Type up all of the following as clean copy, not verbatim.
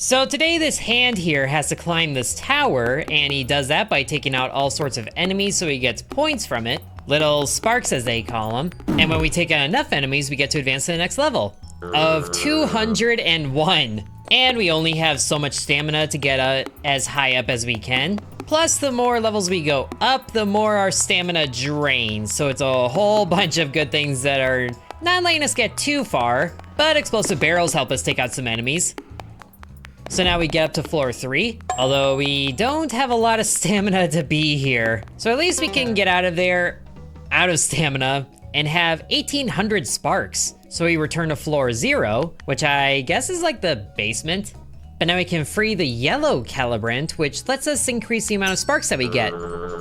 So today this hand here has to climb this tower, and he does that by taking out all sorts of enemies so he gets points from it. Little sparks as they call them. And when we take out enough enemies, we get to advance to the next level of 201. And we only have so much stamina to get as high up as we can. Plus, the more levels we go up, the more our stamina drains. So it's a whole bunch of good things that are not letting us get too far, but explosive barrels help us take out some enemies. So now we get up to floor 3, although we don't have a lot of stamina to be here. So at least we can get out of there, out of stamina, and have 1800 sparks. So we return to floor 0, which I guess is like the basement. But now we can free the yellow calibrant, which lets us increase the amount of sparks that we get.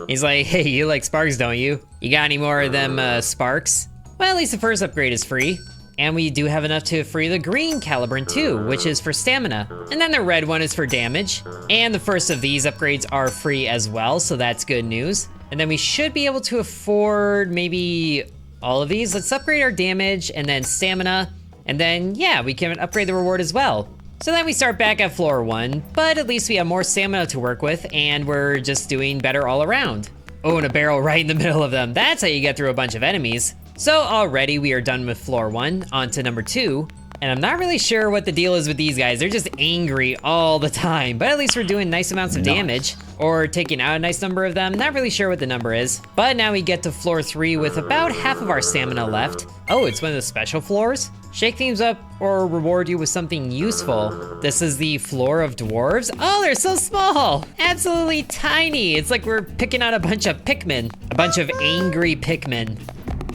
He's like, hey, you like sparks, don't you? You got any more of them sparks? Well, at least the first upgrade is free. And we do have enough to free the green calibrant too, which is for stamina. And then the red one is for damage. And the first of these upgrades are free as well, so that's good news. And then we should be able to afford maybe all of these. Let's upgrade our damage and then stamina. And then, yeah, we can upgrade the reward as well. So then we start back at floor 1, but at least we have more stamina to work with, and we're just doing better all around. Oh, and a barrel right in the middle of them. That's how you get through a bunch of enemies. So already we are done with floor 1, on to number 2. And I'm not really sure what the deal is with these guys. They're just angry all the time, but at least we're doing nice amounts of damage, or taking out a nice number of them. Not really sure what the number is. But now we get to floor 3 with about half of our stamina left. Oh, it's one of the special floors? Shake things up or reward you with something useful. This is the floor of dwarves. Oh, they're so small, absolutely tiny. It's like we're picking out a bunch of Pikmin, a bunch of angry Pikmin.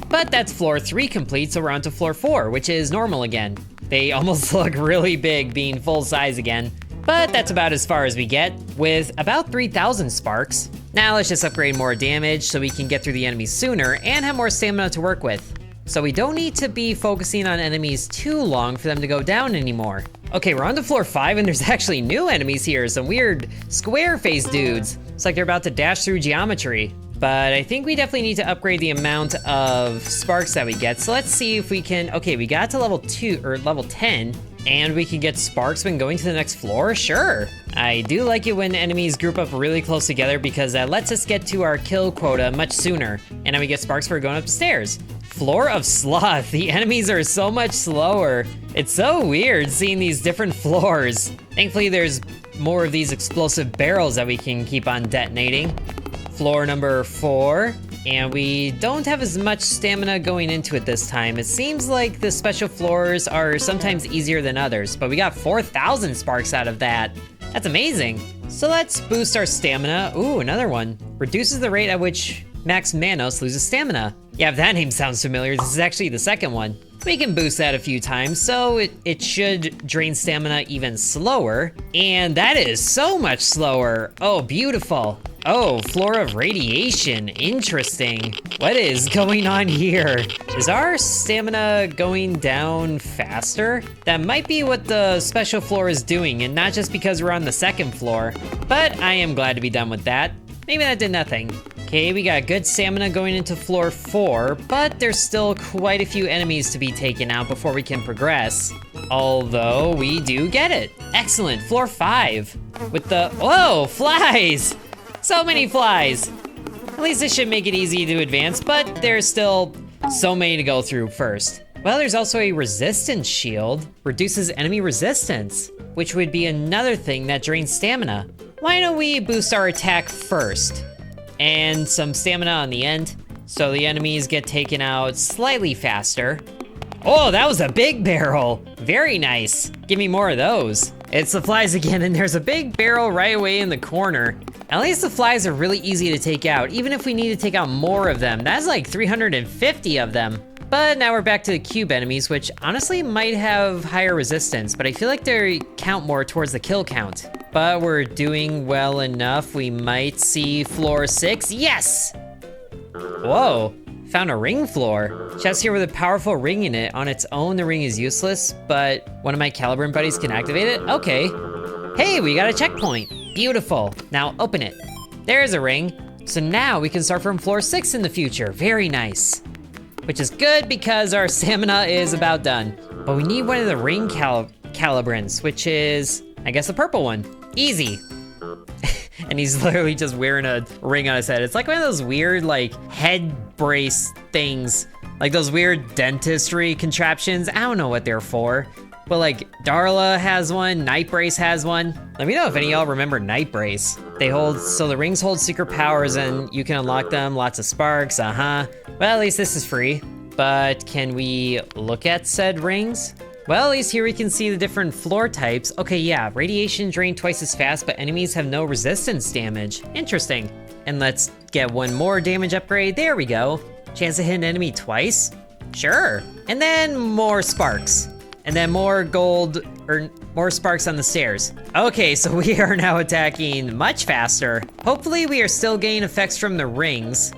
But that's floor 3 complete, so we're on to floor 4, which is normal again. They almost look really big being full size again. But that's about as far as we get, with about 3,000 sparks. Now let's just upgrade more damage so we can get through the enemies sooner and have more stamina to work with. So we don't need to be focusing on enemies too long for them to go down anymore. Okay, we're on to floor 5 and there's actually new enemies here, some weird square-faced dudes. It's like they're about to dash through geometry. But I think we definitely need to upgrade the amount of sparks that we get. So let's see if we can, okay, we got to level 2, or level 10, and we can get sparks when going to the next floor? Sure. I do like it when enemies group up really close together because that lets us get to our kill quota much sooner. And then we get sparks for going up the stairs. Floor of Sloth. The enemies are so much slower. It's so weird seeing these different floors. Thankfully, there's more of these explosive barrels that we can keep on detonating. Floor number 4, and we don't have as much stamina going into it this time. It seems like the special floors are sometimes easier than others, but we got 4,000 sparks out of that. That's amazing. So let's boost our stamina. Ooh, another one. Reduces the rate at which Max Manos loses stamina. Yeah, if that name sounds familiar, this is actually the second one. We can boost that a few times, so it should drain stamina even slower. And that is so much slower. Oh, beautiful. Oh, floor of radiation, interesting. What is going on here? Is our stamina going down faster? That might be what the special floor is doing, and not just because we're on the second floor. But I am glad to be done with that. Maybe that did nothing. Okay, we got good stamina going into floor 4, but there's still quite a few enemies to be taken out before we can progress. Although, we do get it. Excellent, floor 5. With the, whoa, flies! So many flies. At least this should make it easy to advance, but there's still so many to go through first. Well, there's also a resistance shield. Reduces enemy resistance, which would be another thing that drains stamina. Why don't we boost our attack first? And some stamina on the end, so the enemies get taken out slightly faster. Oh, that was a big barrel. Very nice. Give me more of those. It's the flies again, and there's a big barrel right away in the corner. At least the flies are really easy to take out, even if we need to take out more of them. That's like 350 of them. But now we're back to the cube enemies, which honestly might have higher resistance, but I feel like they count more towards the kill count. But we're doing well enough. We might see floor 6. Yes! Whoa, found a ring floor. Chest here with a powerful ring in it. On its own, the ring is useless, but one of my calibrant buddies can activate it? Okay. Hey, we got a checkpoint. Beautiful. Now open it. There's a ring. So now we can start from floor 6 in the future. Very nice. Which is good because our stamina is about done. But we need one of the ring calibrants, which is I guess the purple one. Easy. And he's literally just wearing a ring on his head. It's like one of those weird, like, head brace things. Like those weird dentistry contraptions. I don't know what they're for. But like, Darla has one, Night Brace has one. Let me know if any of y'all remember Night Brace. So the rings hold secret powers and you can unlock them, lots of sparks, Well, at least this is free. But can we look at said rings? Well, at least here we can see the different floor types. Okay, yeah, radiation drain twice as fast, but enemies have no resistance damage. Interesting. And let's get one more damage upgrade. There we go. Chance to hit an enemy twice? Sure. And then more sparks. And then more gold, or more sparks on the stairs. Okay, so we are now attacking much faster. Hopefully we are still getting effects from the rings.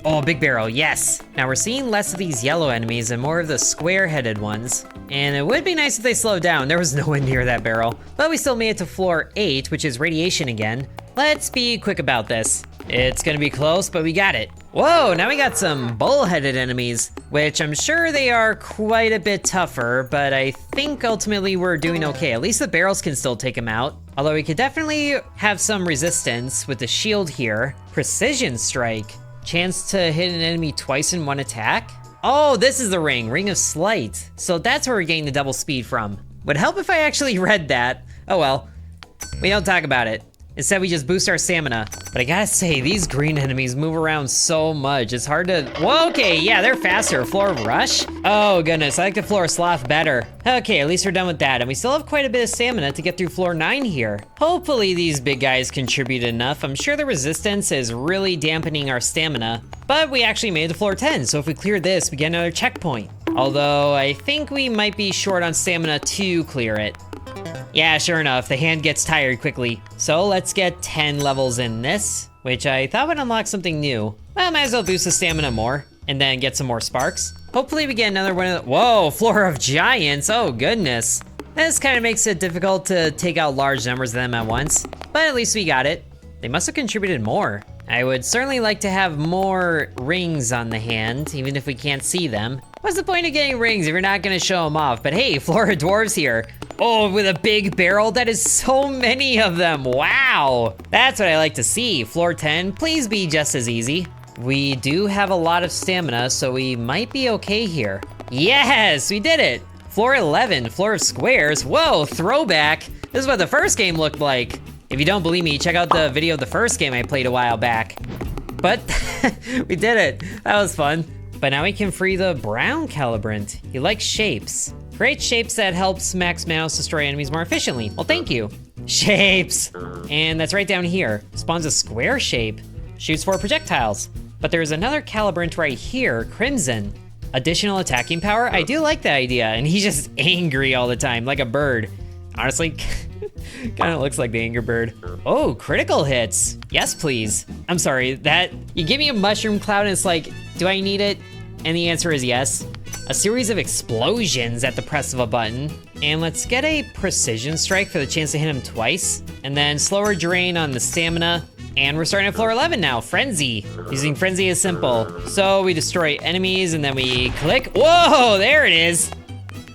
Oh, big barrel, yes. Now we're seeing less of these yellow enemies and more of the square-headed ones. And it would be nice if they slowed down. There was no one near that barrel. But we still made it to floor 8, which is radiation again. Let's be quick about this. It's gonna be close, but we got it. Whoa, now we got some bull-headed enemies, which I'm sure they are quite a bit tougher, but I think ultimately we're doing okay. At least the barrels can still take them out. Although we could definitely have some resistance with the shield here. Precision strike. Chance to hit an enemy twice in one attack? Oh, this is the ring of sleight. So that's where we're getting the double speed from. Would help if I actually read that. Oh well, we don't talk about it. Instead, we just boost our stamina. But I gotta say, these green enemies move around so much. It's hard to, whoa, okay, yeah, they're faster. Floor rush? Oh goodness, I like the floor sloth better. Okay, at least we're done with that. And we still have quite a bit of stamina to get through floor 9 here. Hopefully these big guys contribute enough. I'm sure the resistance is really dampening our stamina. But we actually made it to floor 10, so if we clear this, we get another checkpoint. Although, I think we might be short on stamina to clear it. Yeah, sure enough, the hand gets tired quickly. So let's get 10 levels in this, which I thought would unlock something new. Well, might as well boost the stamina more, and then get some more sparks. Hopefully we get another one of the, whoa, floor of giants, oh goodness. This kind of makes it difficult to take out large numbers of them at once, but at least we got it. They must have contributed more. I would certainly like to have more rings on the hand, even if we can't see them. What's the point of getting rings if you're not gonna show them off? But hey, floor of dwarves here. Oh, with a big barrel, that is so many of them, wow. That's what I like to see. Floor 10, please be just as easy. We do have a lot of stamina, so we might be okay here. Yes, we did it. Floor 11, floor of squares. Whoa, throwback. This is what the first game looked like. If you don't believe me, check out the video of the first game I played a while back. But we did it, that was fun. But now we can free the brown calibrant. He likes shapes. Create shapes that helps Max Manos destroy enemies more efficiently. Well, thank you. Shapes. And that's right down here. Spawns a square shape. Shoots 4 projectiles. But there's another calibrant right here, Crimson. Additional attacking power? I do like that idea. And he's just angry all the time, like a bird. Honestly, kind of looks like the Angry Bird. Oh, critical hits. Yes, please. I'm sorry, that, you give me a mushroom cloud and it's like, do I need it? And the answer is yes. A series of explosions at the press of a button. And let's get a precision strike for the chance to hit him twice. And then slower drain on the stamina. And we're starting at floor 11 now, Frenzy. Using Frenzy is simple. So we destroy enemies and then we click. Whoa, there it is.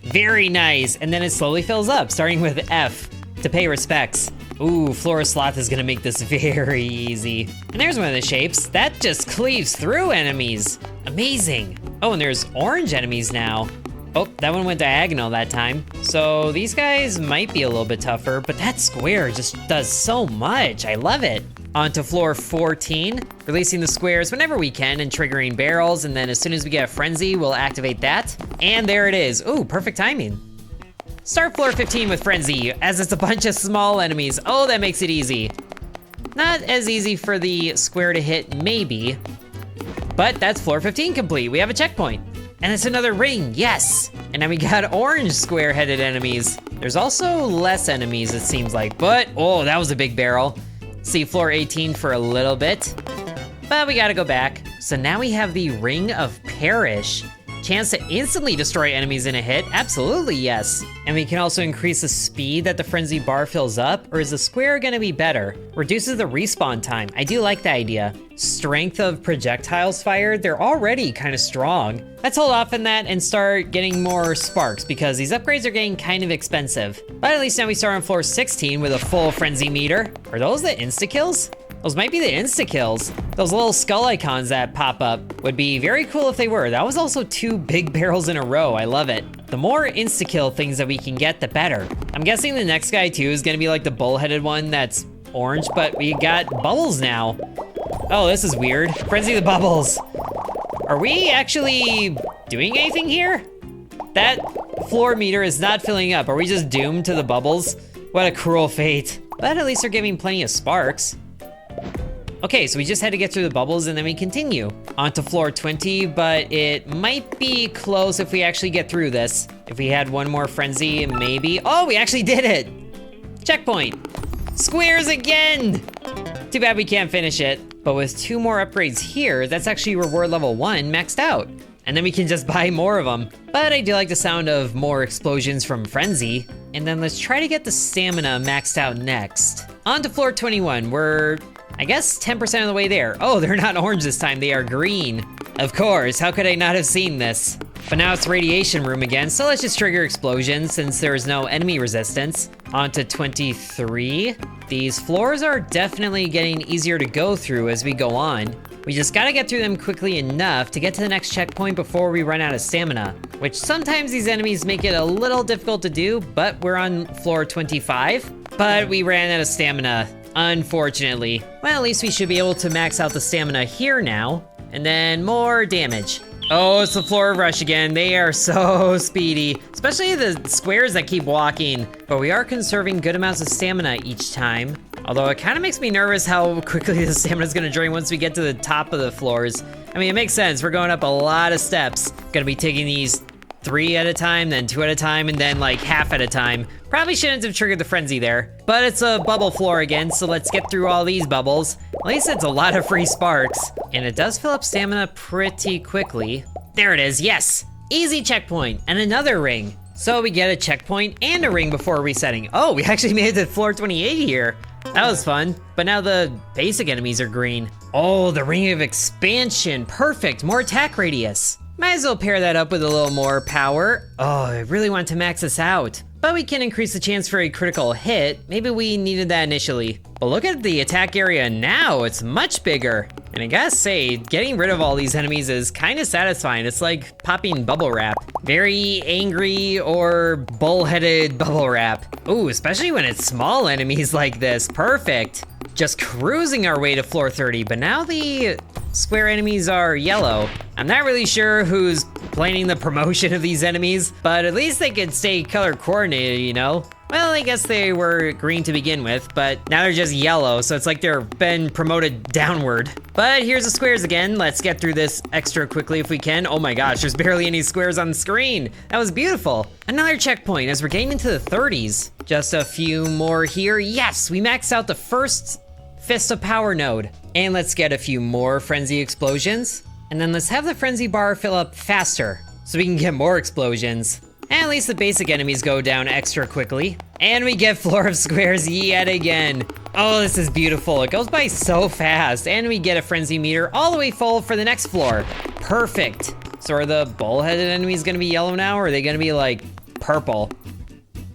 Very nice. And then it slowly fills up, starting with F to pay respects. Ooh, floor sloth is gonna make this very easy. And there's one of the shapes. That just cleaves through enemies. Amazing. Oh, and there's orange enemies now. Oh, that one went diagonal that time. So these guys might be a little bit tougher, but that square just does so much. I love it. On to floor 14, releasing the squares whenever we can and triggering barrels, and then as soon as we get a frenzy, we'll activate that. And there it is. Ooh, perfect timing. Start floor 15 with Frenzy, as it's a bunch of small enemies. Oh, that makes it easy. Not as easy for the square to hit, maybe. But that's floor 15 complete. We have a checkpoint. And it's another ring, yes! And now we got orange square-headed enemies. There's also less enemies, it seems like, but, oh, that was a big barrel. See floor 18 for a little bit, but we gotta go back. So now we have the Ring of Perish. Chance to instantly destroy enemies in a hit? Absolutely yes. And we can also increase the speed that the frenzy bar fills up, or is the square gonna be better? Reduces the respawn time. I do like that idea. Strength of projectiles fired, they're already kind of strong. Let's hold off on that and start getting more sparks because these upgrades are getting kind of expensive. But at least now we start on floor 16 with a full frenzy meter. Are those the insta-kills? Those might be the insta-kills. Those little skull icons that pop up would be very cool if they were. That was also 2 big barrels in a row. I love it. The more insta-kill things that we can get, the better. I'm guessing the next guy too is gonna be like the bull-headed one that's orange, but we got bubbles now. Oh, this is weird. Frenzy the bubbles. Are we actually doing anything here? That floor meter is not filling up. Are we just doomed to the bubbles? What a cruel fate. But at least they're giving plenty of sparks. Okay, so we just had to get through the bubbles and then we continue onto floor 20, but it might be close if we actually get through this. If we had one more frenzy, maybe. Oh, we actually did it! Checkpoint. Squares again! Too bad we can't finish it. But with 2 more upgrades here, that's actually reward level 1 maxed out. And then we can just buy more of them. But I do like the sound of more explosions from Frenzy. And then let's try to get the stamina maxed out next. On to floor 21, we're, I guess, 10% of the way there. Oh, they're not orange this time, they are green. Of course, how could I not have seen this? But now it's radiation room again, so let's just trigger explosions since there is no enemy resistance. On to 23. These floors are definitely getting easier to go through as we go on. We just gotta get through them quickly enough to get to the next checkpoint before we run out of stamina, which sometimes these enemies make it a little difficult to do, but we're on floor 25. But we ran out of stamina, unfortunately. Well, at least we should be able to max out the stamina here now, and then more damage. Oh, it's the floor of rush again. They are so speedy, especially the squares that keep walking. But we are conserving good amounts of stamina each time. Although it kind of makes me nervous how quickly the stamina is going to drain once we get to the top of the floors. I mean, it makes sense. We're going up a lot of steps. Gonna be taking these 3 at a time, then 2 at a time, and then like half at a time. Probably shouldn't have triggered the frenzy there. But it's a bubble floor again, so let's get through all these bubbles. At least it's a lot of free sparks. And it does fill up stamina pretty quickly. There it is, yes! Easy checkpoint, and another ring. So we get a checkpoint and a ring before resetting. Oh, we actually made it to floor 28 here. That was fun, but now the basic enemies are green. Oh, the ring of expansion, perfect, more attack radius. Might as well pair that up with a little more power. Oh, I really want to max this out. But we can increase the chance for a critical hit. Maybe we needed that initially. But look at the attack area now, it's much bigger. And I gotta say, getting rid of all these enemies is kind of satisfying. It's like popping bubble wrap. Very angry or bullheaded bubble wrap. Ooh, especially when it's small enemies like this, perfect. Just cruising our way to floor 30, but now the square enemies are yellow. I'm not really sure who's planning the promotion of these enemies, but at least they could stay color coordinated, you know? Well, I guess they were green to begin with, but now they're just yellow, so it's like they're been promoted downward. But here's the squares again. Let's get through this extra quickly if we can. Oh my gosh, there's barely any squares on the screen. That was beautiful. Another checkpoint as we're getting into the 30s. Just a few more here. Yes, we maxed out the first Fist of Power node. And let's get a few more frenzy explosions. And then let's have the frenzy bar fill up faster so we can get more explosions. And at least the basic enemies go down extra quickly. And we get floor of squares yet again. Oh, this is beautiful. It goes by so fast. And we get a frenzy meter all the way full for the next floor. Perfect. So are the bullheaded enemies gonna be yellow now, or are they gonna be like purple?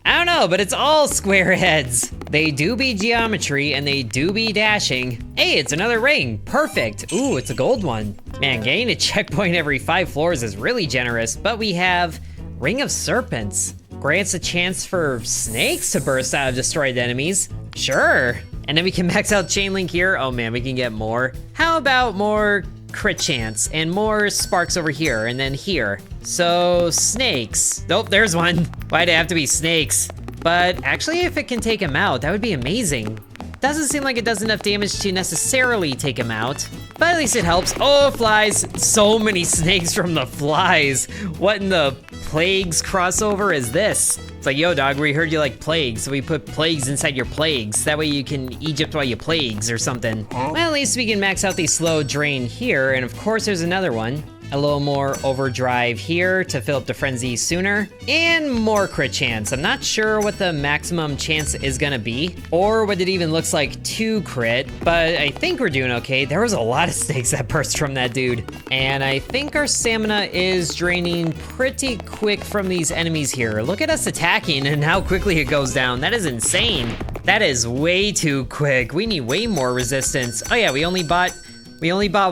I don't know, but it's all square heads. They do be geometry and they do be dashing. Hey, it's another ring, perfect. Ooh, it's a gold one. Man, getting a checkpoint every 5 floors is really generous, but we have Ring of Serpents. Grants a chance for snakes to burst out of destroyed enemies. Sure. And then we can max out chain link here. Oh man, we can get more. How about more crit chance and more sparks over here and then here? So snakes. Nope, there's one. Why'd it have to be snakes? But actually, if it can take him out, that would be amazing. Doesn't seem like it does enough damage to necessarily take him out, but at least it helps. Oh, flies. So many snakes from the flies. What in the plagues crossover is this? It's like, yo dog, we heard you like plagues, so we put plagues inside your plagues. That way you can Egypt while you plagues or something. Well, at least we can max out the slow drain here, and of course there's another one. a little more overdrive here to fill up the frenzy sooner, and more crit chance. I'm not sure what the maximum chance is gonna be, or what it even looks like to crit, but I think we're doing okay. There was a lot of snakes that burst from that dude. And I think our stamina is draining pretty quick from these enemies here. Look at us attacking and how quickly it goes down. That is insane. That is way too quick. We need way more resistance. Oh yeah, we only bought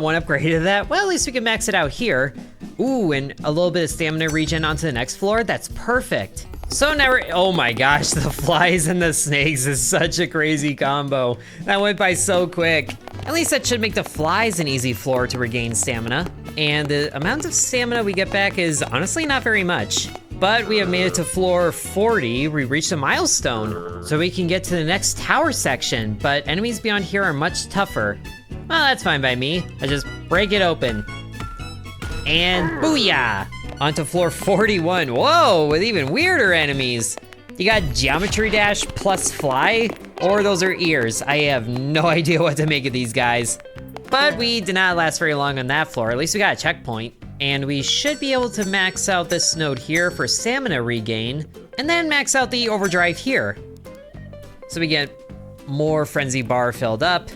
one upgrade of that. Well, at least we can max it out here. Ooh, and a little bit of stamina regen onto the next floor. That's perfect. So now oh my gosh, the flies and the snakes is such a crazy combo. That went by so quick. At least that should make the flies an easy floor to regain stamina. And the amount of stamina we get back is honestly not very much. But we have made it to floor 40. We reached a milestone, so we can get to the next tower section, but enemies beyond here are much tougher. Well, that's fine by me. I just break it open. And booyah! Onto floor 41. Whoa, with even weirder enemies. You got Geometry Dash plus Fly, or those are ears. I have no idea what to make of these guys. But we did not last very long on that floor. At least we got a checkpoint. And we should be able to max out this node here for stamina regain, and then max out the overdrive here. So we get more frenzy bar filled up,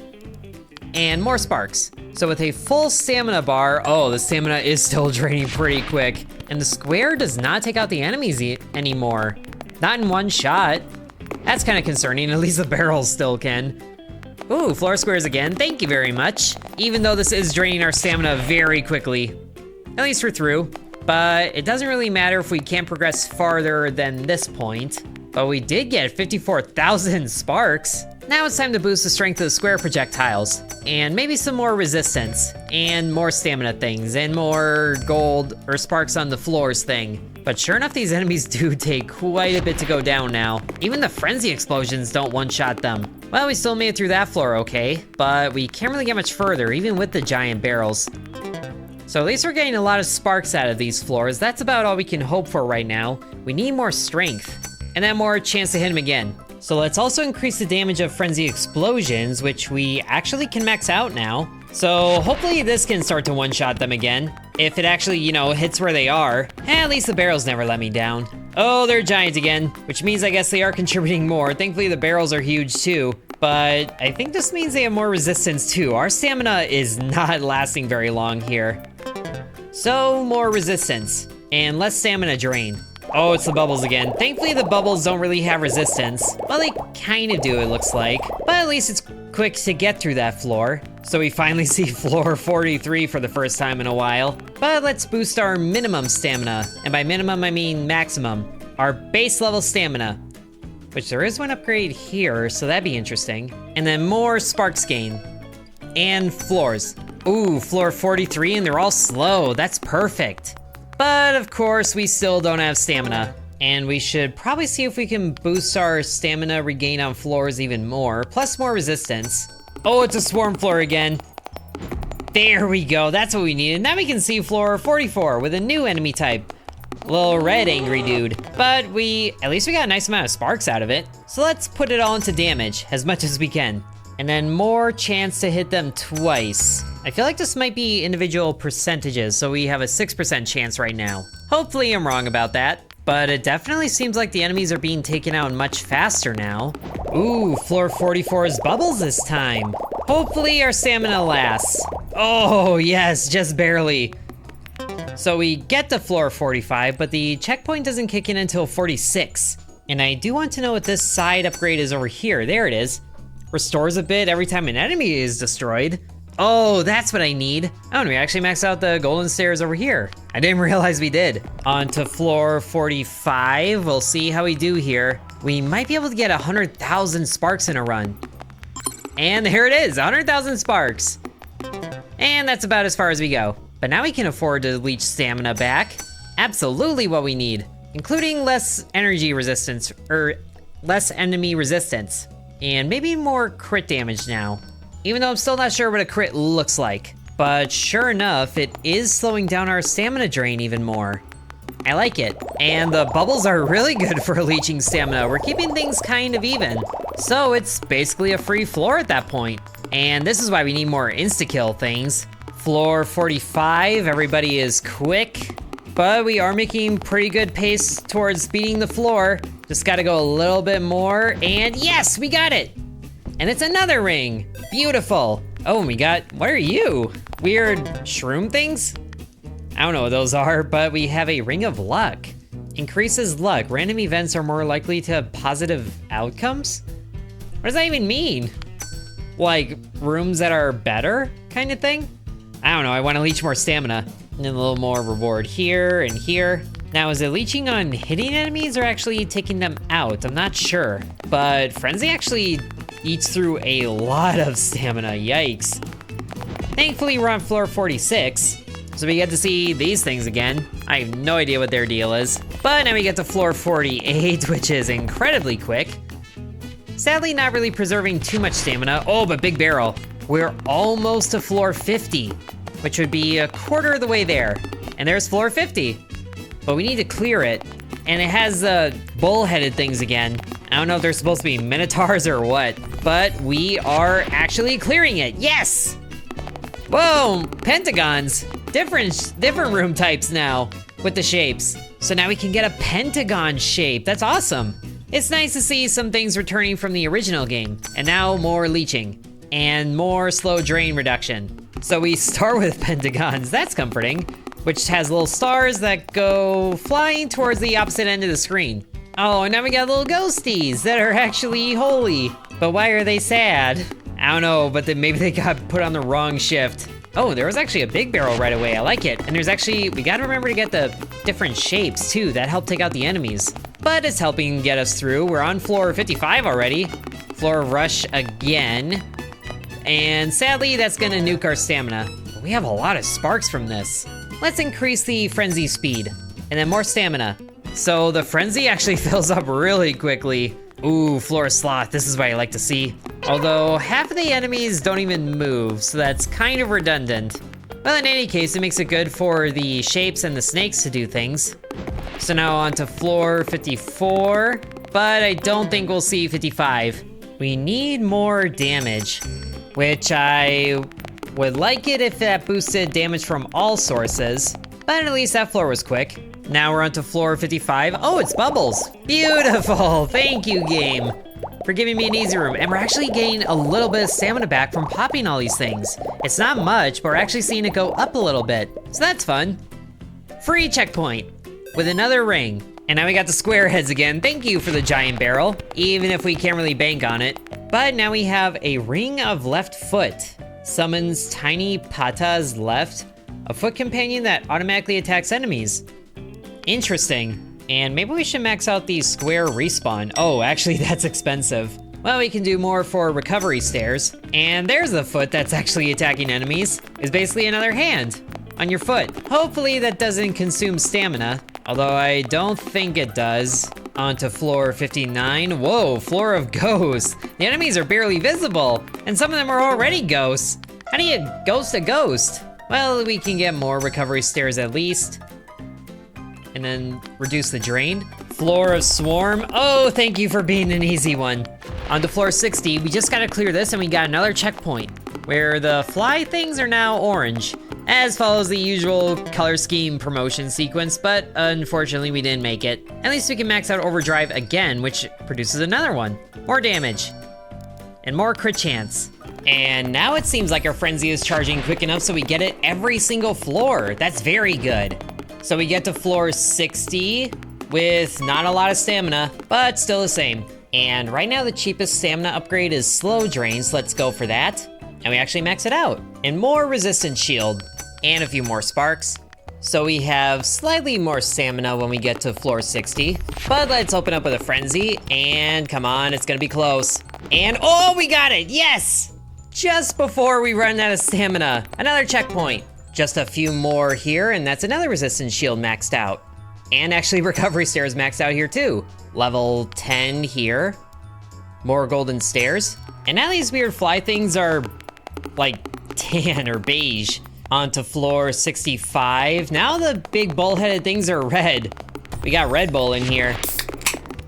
and more sparks. So with a full stamina bar, oh, the stamina is still draining pretty quick. And the square does not take out the enemies anymore. Not in one shot. That's kind of concerning, at least the barrels still can. Ooh, floor squares again, thank you very much. Even though this is draining our stamina very quickly. At least we're through, but it doesn't really matter if we can't progress farther than this point. But we did get 54,000 sparks. Now it's time to boost the strength of the square projectiles, and maybe some more resistance, and more stamina things, and more gold or sparks on the floors thing. But sure enough, these enemies do take quite a bit to go down now. Even the frenzy explosions don't one-shot them. Well, we still made it through that floor okay, but we can't really get much further, even with the giant barrels. So at least we're getting a lot of sparks out of these floors. That's about all we can hope for right now. We need more strength, and then more chance to hit him again. So let's also increase the damage of frenzy explosions, which we actually can max out now. So hopefully this can start to one-shot them again. If it actually, hits where they are. At least the barrels never let me down. Oh, they're giant again, which means I guess they are contributing more. Thankfully the barrels are huge too. But I think this means they have more resistance too. Our stamina is not lasting very long here. So more resistance and less stamina drain. Oh, it's the bubbles again. Thankfully the bubbles don't really have resistance. Well, they kind of do, it looks like. But at least it's quick to get through that floor. So we finally see floor 43 for the first time in a while. But let's boost our minimum stamina. And by minimum, I mean maximum. Our base level stamina. Which there is one upgrade here, so that'd be interesting. And then more sparks gain. And floors. Ooh, floor 43, and they're all slow. That's perfect. But of course, we still don't have stamina. And we should probably see if we can boost our stamina regain on floors even more, plus more resistance. Oh, it's a swarm floor again. There we go, that's what we needed. Now we can see floor 44 with a new enemy type. Little red angry dude. But at least we got a nice amount of sparks out of it. So let's put it all into damage, as much as we can. And then more chance to hit them twice. I feel like this might be individual percentages, so we have a 6% chance right now. Hopefully I'm wrong about that. But it definitely seems like the enemies are being taken out much faster now. Ooh, floor 44 is bubbles this time. Hopefully our stamina lasts. Oh yes, just barely. So we get to floor 45, but the checkpoint doesn't kick in until 46. And I do want to know what this side upgrade is over here. There it is. Restores a bit every time an enemy is destroyed. Oh, that's what I need. Oh, and we actually maxed out the golden stairs over here. I didn't realize we did. On to floor 45. We'll see how we do here. We might be able to get 100,000 sparks in a run. And here it is, 100,000 sparks. And that's about as far as we go. But now we can afford to leech stamina back. Absolutely what we need. Including less energy resistance, or less enemy resistance. And maybe more crit damage now. Even though I'm still not sure what a crit looks like. But sure enough, it is slowing down our stamina drain even more. I like it. And the bubbles are really good for leeching stamina. We're keeping things kind of even. So it's basically a free floor at that point. And this is why we need more insta-kill things. Floor 45, everybody is quick, but we are making pretty good pace towards beating the floor. Just gotta go a little bit more, and yes, we got it! And it's another ring, beautiful. Oh, and we got, what are you? Weird shroom things? I don't know what those are, but we have a ring of luck. Increases luck, random events are more likely to have positive outcomes? What does that even mean? Like, rooms that are better, kind of thing? I don't know, I want to leech more stamina. And then a little more reward here and here. Now, is it leeching on hitting enemies or actually taking them out? I'm not sure. But Frenzy actually eats through a lot of stamina, yikes. Thankfully, we're on floor 46, so we get to see these things again. I have no idea what their deal is. But now we get to floor 48, which is incredibly quick. Sadly, not really preserving too much stamina. Oh, but big barrel. We're almost to floor 50, which would be a quarter of the way there. And there's floor 50. But we need to clear it. And it has bull-headed things again. I don't know if they're supposed to be minotaurs or what, but we are actually clearing it. Yes! Whoa, pentagons. Different room types now with the shapes. So now we can get a pentagon shape. That's awesome. It's nice to see some things returning from the original game. And now more leeching and more slow drain reduction. So we start with pentagons, that's comforting, which has little stars that go flying towards the opposite end of the screen. Oh, and now we got little ghosties that are actually holy. But why are they sad? I don't know, but then maybe they got put on the wrong shift. Oh, there was actually a big barrel right away, I like it. And there's actually, we gotta remember to get the different shapes too, that help take out the enemies. But it's helping get us through. We're on floor 55 already. Floor rush again. And sadly, that's gonna nuke our stamina. But we have a lot of sparks from this. Let's increase the frenzy speed, and then more stamina. So the frenzy actually fills up really quickly. Ooh, floor sloth, this is what I like to see. Although half of the enemies don't even move, so that's kind of redundant. Well, in any case, it makes it good for the shapes and the snakes to do things. So now on to floor 54, but I don't think we'll see 55. We need more damage, which I would like it if that boosted damage from all sources, but at least that floor was quick. Now we're on to floor 55. Oh, it's bubbles. Beautiful, thank you, game, for giving me an easy room. And we're actually getting a little bit of stamina back from popping all these things. It's not much, but we're actually seeing it go up a little bit, so that's fun. Free checkpoint with another ring. And now we got the square heads again. Thank you for the giant barrel, even if we can't really bank on it. But now we have a ring of left foot. Summons tiny patas left, a foot companion that automatically attacks enemies. Interesting. And maybe we should max out the square respawn. Oh, actually that's expensive. Well, we can do more for recovery stairs. And there's the foot that's actually attacking enemies. It's basically another hand on your foot. Hopefully that doesn't consume stamina, although I don't think it does. On to floor 59. Whoa, floor of ghosts. The enemies are barely visible, and some of them are already ghosts. How do you ghost a ghost? Well, we can get more recovery stairs at least. And then reduce the drain. Floor of swarm. Oh, thank you for being an easy one. On to floor 60, we just gotta clear this and we got another checkpoint where the fly things are now orange, as follows the usual color scheme promotion sequence, but unfortunately we didn't make it. At least we can max out overdrive again, which produces another one. More damage, and more crit chance. And now it seems like our frenzy is charging quick enough so we get it every single floor. That's very good. So we get to floor 60 with not a lot of stamina, but still the same. And right now the cheapest stamina upgrade is slow drain, so let's go for that. And we actually max it out. And more resistance shield, and a few more sparks. So we have slightly more stamina when we get to floor 60, but let's open up with a frenzy, and come on, it's gonna be close. And oh, we got it, yes! Just before we run out of stamina, another checkpoint. Just a few more here, and that's another resistance shield maxed out. And actually recovery stairs maxed out here too. Level 10 here. More golden stairs. And now these weird fly things are like tan or beige. Onto floor 65. Now the big bull-headed things are red. We got Red Bull in here.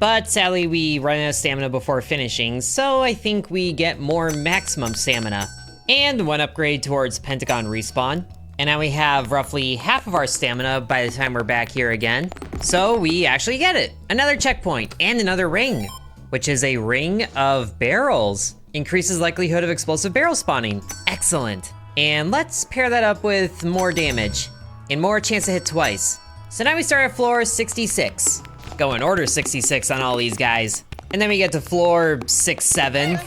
But sadly we run out of stamina before finishing, so I think we get more maximum stamina. and one upgrade towards pentagon respawn. And now we have roughly half of our stamina by the time we're back here again. So we actually get it. Another checkpoint and another ring, which is a ring of barrels. Increases likelihood of explosive barrel spawning. Excellent. And let's pair that up with more damage and more chance to hit twice. So now we start at floor 66. Go in order 66 on all these guys. And then we get to floor 67.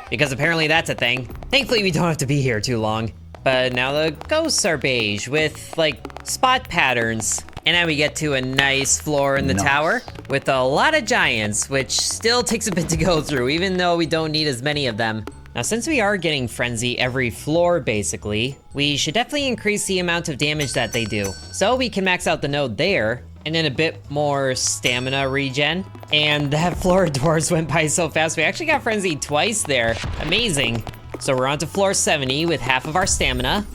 Because apparently that's a thing. Thankfully we don't have to be here too long. But now the ghosts are beige with like spot patterns. And now we get to a nice floor in the tower with a lot of giants, which still takes a bit to go through, even though we don't need as many of them. Now, since we are getting Frenzy every floor, basically, we should definitely increase the amount of damage that they do. So we can max out the node there, and then a bit more stamina regen. And that floor of dwarves went by so fast, we actually got Frenzy twice there. Amazing. So we're on to floor 70 with half of our stamina.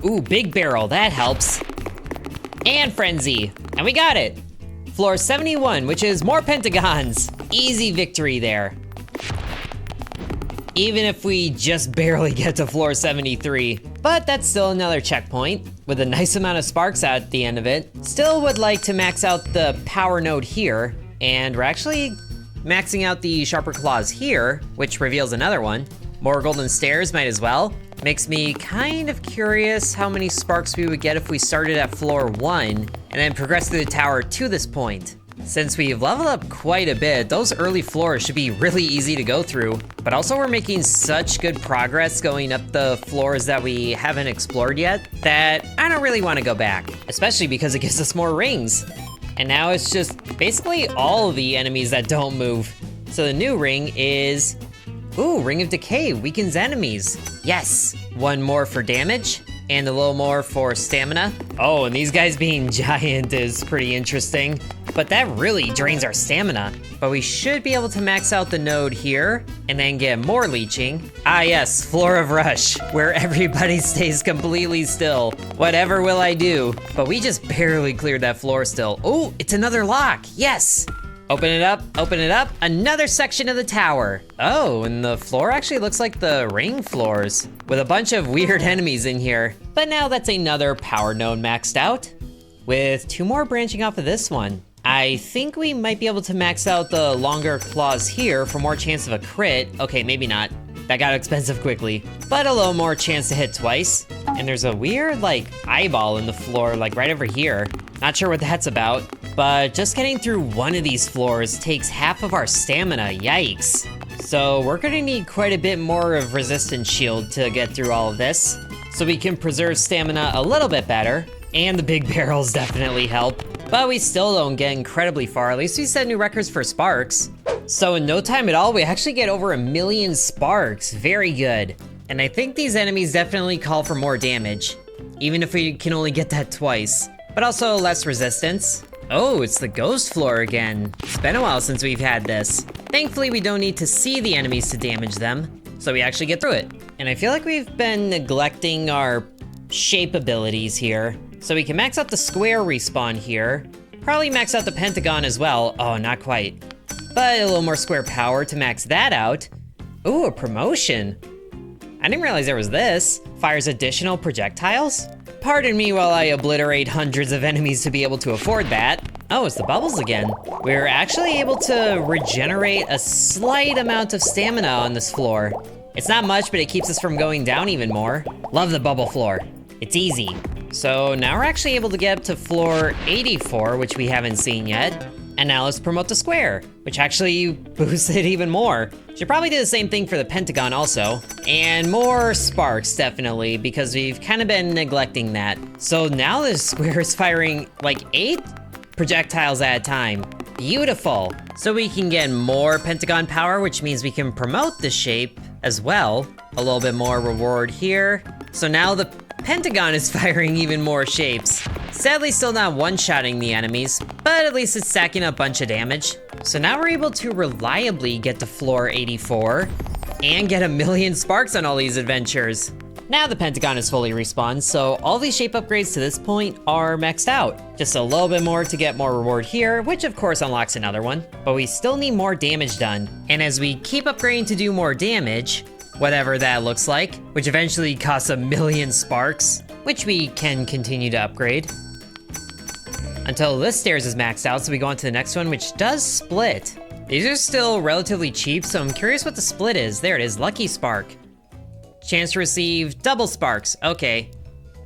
Ooh, big barrel, that helps. And Frenzy, and we got it. Floor 71, which is more pentagons. Easy victory there. Even if we just barely get to floor 73. But that's still another checkpoint with a nice amount of sparks at the end of it. Still would like to max out the power node here, and we're actually maxing out the sharper claws here, which reveals another one. More golden stairs might as well. Makes me kind of curious how many sparks we would get if we started at floor 1 and then progressed through the tower to this point. Since we've leveled up quite a bit, those early floors should be really easy to go through, but also we're making such good progress going up the floors that we haven't explored yet that I don't really want to go back, especially because it gives us more rings. And now it's just basically all the enemies that don't move. So the new ring is, ooh, Ring of Decay, weakens enemies. Yes, one more for damage, and a little more for stamina. Oh, and these guys being giant is pretty interesting, but that really drains our stamina. But we should be able to max out the node here, and then get more leeching. Ah yes, Floor of Rush, where everybody stays completely still. Whatever will I do? But we just barely cleared that floor still. Oh, it's another lock, yes! Open it up, another section of the tower. Oh, and the floor actually looks like the ring floors, with a bunch of weird enemies in here. But now that's another power node maxed out, with 2 more branching off of this one. I think we might be able to max out the longer claws here for more chance of a crit. Okay, maybe not. That got expensive quickly, but a little more chance to hit twice. And there's a weird, like, eyeball in the floor, like right over here. Not sure what that's about, but just getting through one of these floors takes half of our stamina, yikes. So we're gonna need quite a bit more of resistance shield to get through all of this, so we can preserve stamina a little bit better, and the big barrels definitely help. But we still don't get incredibly far, at least we set new records for sparks. So in no time at all, we actually get over 1 million sparks, very good. And I think these enemies definitely call for more damage, even if we can only get that twice. But also less resistance. Oh, it's the ghost floor again. It's been a while since we've had this. Thankfully, we don't need to see the enemies to damage them, so we actually get through it. And I feel like we've been neglecting our shape abilities here. So we can max out the square respawn here. Probably max out the pentagon as well. Oh, not quite. But a little more square power to max that out. Ooh, a promotion. I didn't realize there was this. Fires additional projectiles? Pardon me while I obliterate hundreds of enemies to be able to afford that. Oh, it's the bubbles again. We're actually able to regenerate a slight amount of stamina on this floor. It's not much, but it keeps us from going down even more. Love the bubble floor. It's easy. So now we're actually able to get up to floor 84, which we haven't seen yet. And now let's promote the square, which actually boosts it even more. Should probably do the same thing for the pentagon also. And more sparks, definitely, because we've kind of been neglecting that. So now this square is firing like 8 projectiles at a time. Beautiful. So we can get more pentagon power, which means we can promote the shape as well. A little bit more reward here. So now the pentagon is firing even more shapes. Sadly, still not one-shotting the enemies, but at least it's stacking a bunch of damage. So now we're able to reliably get to floor 84 and get 1 million sparks on all these adventures. Now the pentagon is fully respawned, so all these shape upgrades to this point are maxed out. Just a little bit more to get more reward here, which of course unlocks another one, but we still need more damage done. And as we keep upgrading to do more damage, whatever that looks like, which eventually costs 1,000,000 sparks, which we can continue to upgrade. Until this stairs is maxed out, so we go on to the next one, which does split. These are still relatively cheap, so I'm curious what the split is. There it is, Lucky Spark. Chance to receive double sparks, okay.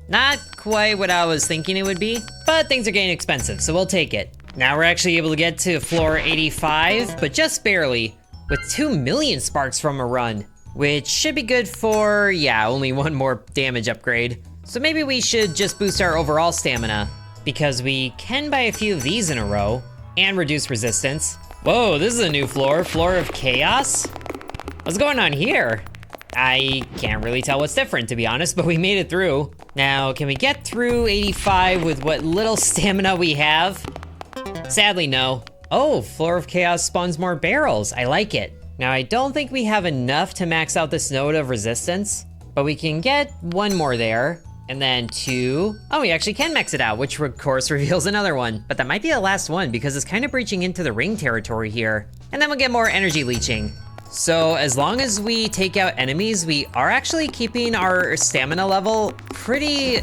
Not quite what I was thinking it would be, but things are getting expensive, so we'll take it. Now we're actually able to get to floor 85, but just barely, with 2,000,000 sparks from a run, which should be good for, yeah, only one more damage upgrade. So maybe we should just boost our overall stamina, because we can buy a few of these in a row, and reduce resistance. Whoa, this is a new floor, Floor of Chaos? What's going on here? I can't really tell what's different, to be honest, but we made it through. Now, can we get through 85 with what little stamina we have? Sadly, no. Oh, Floor of Chaos spawns more barrels. I like it. Now, I don't think we have enough to max out this node of resistance, but we can get one more there, and then 2. Oh, we actually can max it out, which of course reveals another one, but that might be the last one because it's kind of breaching into the ring territory here. And then we'll get more energy leeching. So as long as we take out enemies, we are actually keeping our stamina level pretty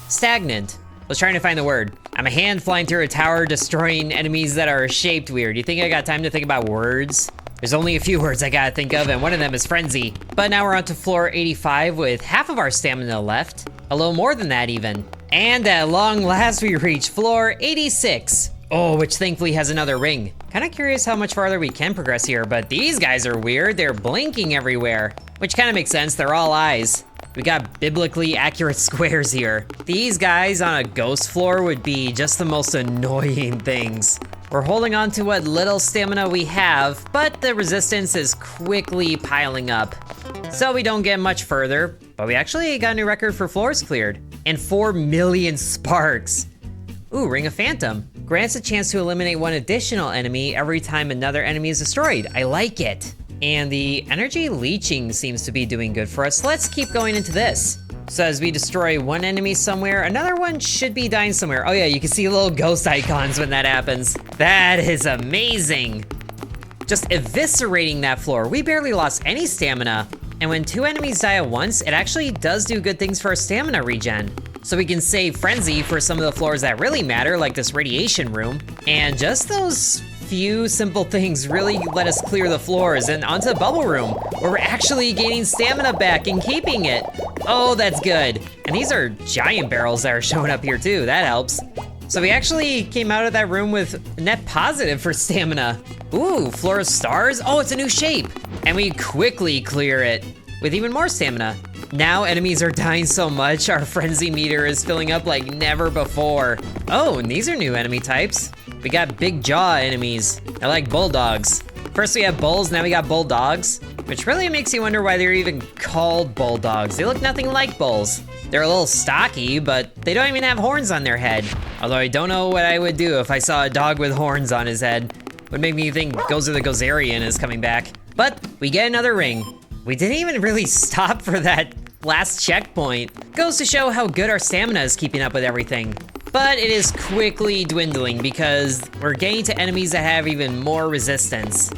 stagnant. I was trying to find the word. I'm a hand flying through a tower, destroying enemies that are shaped weird. You think I got time to think about words? There's only a few words I gotta think of, and one of them is frenzy. But now we're on to floor 85 with half of our stamina left. A little more than that even. And at long last we reach floor 86. Oh, which thankfully has another ring. Kind of curious how much farther we can progress here, but these guys are weird. They're blinking everywhere, which kind of makes sense. They're all eyes. We got biblically accurate squares here. These guys on a ghost floor would be just the most annoying things. We're holding on to what little stamina we have, but the resistance is quickly piling up. So we don't get much further, but we actually got a new record for floors cleared. And 4,000,000 sparks. Ooh, Ring of Phantom. Grants a chance to eliminate one additional enemy every time another enemy is destroyed. I like it. And the energy leeching seems to be doing good for us. Let's keep going into this. So as we destroy one enemy somewhere, another one should be dying somewhere. Oh yeah, you can see little ghost icons when that happens. That is amazing. Just eviscerating that floor. We barely lost any stamina. And when 2 enemies die at once, it actually does do good things for our stamina regen. So we can save Frenzy for some of the floors that really matter, like this radiation room. And just those few simple things really let us clear the floors and onto the bubble room, where we're actually gaining stamina back and keeping it. Oh, that's good. And these are giant barrels that are showing up here too, that helps. So we actually came out of that room with net positive for stamina. Ooh, Floor of Stars? Oh, it's a new shape. And we quickly clear it with even more stamina. Now enemies are dying so much, our frenzy meter is filling up like never before. Oh, and these are new enemy types. We got big jaw enemies. I like bulldogs. First we have bulls, now we got bulldogs, which really makes you wonder why they're even called bulldogs. They look nothing like bulls. They're a little stocky, but they don't even have horns on their head. Although I don't know what I would do if I saw a dog with horns on his head. Would make me think Gozer the Gozerian is coming back. But we get another ring. We didn't even really stop for that last checkpoint. Goes to show how good our stamina is keeping up with everything. But it is quickly dwindling because we're getting to enemies that have even more resistance.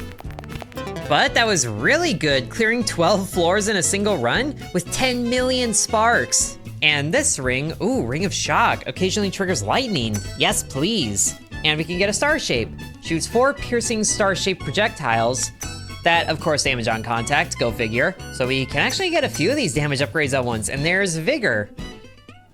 But that was really good, clearing 12 floors in a single run with 10,000,000 sparks. And this ring, ooh, Ring of Shock, occasionally triggers lightning. Yes, please. And we can get a star shape. Shoots 4 piercing star-shaped projectiles that, of course, damage on contact, go figure. So we can actually get a few of these damage upgrades at once. And there's Vigor.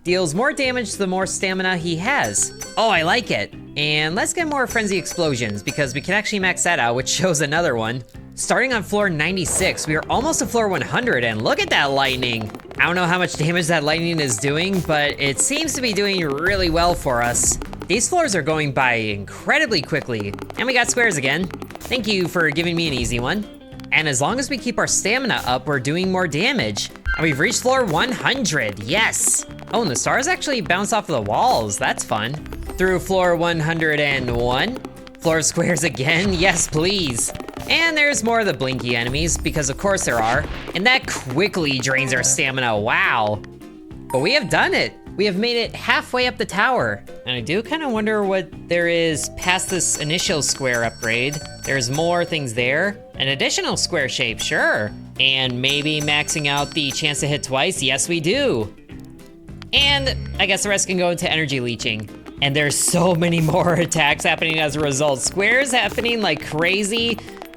Deals more damage the more stamina he has. Oh, I like it. And let's get more Frenzy Explosions because we can actually max that out, which shows another one. Starting on floor 96, we are almost to floor 100, and look at that lightning. I don't know how much damage that lightning is doing, but it seems to be doing really well for us. These floors are going by incredibly quickly. And we got squares again. Thank you for giving me an easy one. And as long as we keep our stamina up, we're doing more damage. And we've reached floor 100, yes. Oh, and the stars actually bounce off of the walls, that's fun. Through floor 101. Floor of squares again, yes please. And there's more of the blinky enemies, because of course there are. And that quickly drains our stamina, wow. But we have done it. We have made it halfway up the tower. And I do kind of wonder what there is past this initial square upgrade. There's more things there. An additional square shape, sure. And maybe maxing out the chance to hit twice, yes we do. And I guess the rest can go into energy leeching. And there's so many more attacks happening as a result. Squares happening like crazy,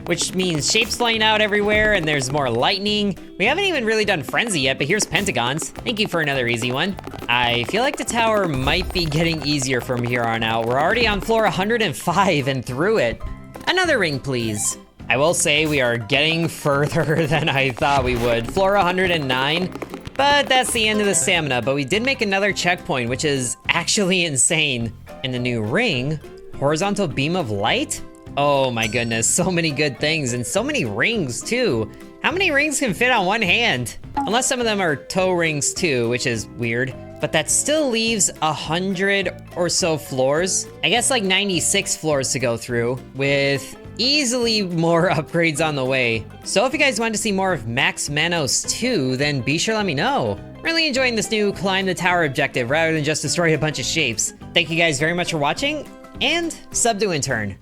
which means shapes flying out everywhere, and there's more lightning. We haven't even really done frenzy yet, but here's pentagons. Thank you for another easy one. I feel like the tower might be getting easier from here on out. We're already on floor 105 and through it. Another ring, please. I will say we are getting further than I thought we would. Floor 109, but that's the end of the stamina. But we did make another checkpoint, which is actually insane. And the new ring, horizontal beam of light? Oh my goodness, so many good things and so many rings too. How many rings can fit on one hand? Unless some of them are toe rings too, which is weird. But that still leaves 100 or so floors. I guess like 96 floors to go through with easily more upgrades on the way. So if you guys want to see more of Max Manos 2, then be sure to let me know. Really enjoying this new climb the tower objective rather than just destroy a bunch of shapes. Thank you guys very much for watching, and sub to Intern.